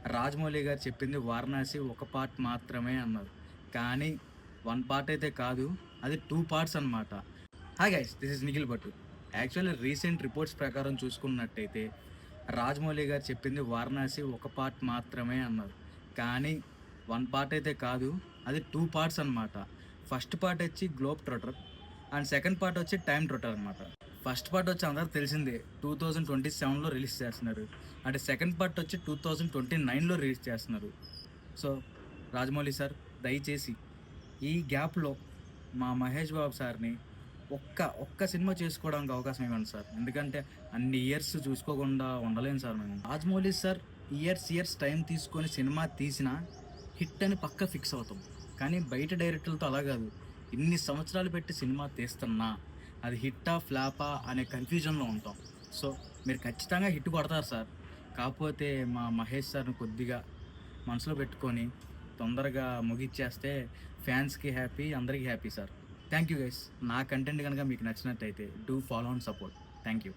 రాజమౌళి గారు చెప్పింది 'వారణాసి' ఒక పార్ట్ మాత్రమే అన్నారు. కానీ 1 పార్ట్ అయితే కాదు. అది 2 పార్ట్స్ అనమాట. Hi guys, this is Nikhil Bhattu. Actually recent reports ప్రకారం చూసుకున్నట్టయితే రాజమౌళి గారు చెప్పింది 'వారణాసి' ఒక పార్ట్ మాత్రమే అన్నారు. కానీ 1 పార్ట్ అయితే కాదు. అది 2 పార్ట్స్ అనమాట. ఫస్ట్ పార్ట్ వచ్చి 'globe trotter' and second part వచ్చి 'టైమ్ ట్రాటర్' అనమాట. ఫస్ట్ పార్ట్ వచ్చి అందరికి తెలిసిందే 2027లో రిలీజ్ చేస్తున్నారు. అంటే సెకండ్ పార్ట్ వచ్చి 2029లో రిలీజ్ చేస్తున్నారు. సో రాజమౌళి సార్, దయచేసి ఈ గ్యాప్‌లో మా మహేష్ బాబు సార్‌ని ఒక్క సినిమా చేసుకోవడానికి అవకాశం ఇవ్వండి సార్. ఎందుకంటే అన్ని ఇయర్స్ చూసుకోకుండా ఉండలేము సార్ మేము. రాజమౌళి సార్ ఇయర్స్ టైం తీసుకొని సినిమా తీసినా హిట్ అని పక్కా ఫిక్స్ అవుతాం. కానీ బయట డైరెక్టర్లతో అలా కాదు. ఇన్ని సంవత్సరాలు పెట్టి సినిమా తీస్తున్నా అది హిట్టా, ఫ్లాపా అనే కన్‌ఫ్యూజన్‌లో ఉంటాం. సో మీరు ఖచ్చితంగా హిట్ కొడతారు సార్. కాకపోతే మా మహేష్ సార్‌ని కొద్దిగా మనసులో పెట్టుకొని తొందరగా ముగిచ్చేస్తే ఫ్యాన్స్‌కి హ్యాపీ, అందరికీ happy sir. Thank you guys. నా కంటెంట్ గనక మీకు నచ్చినట్టయితే do follow and support. Thank you.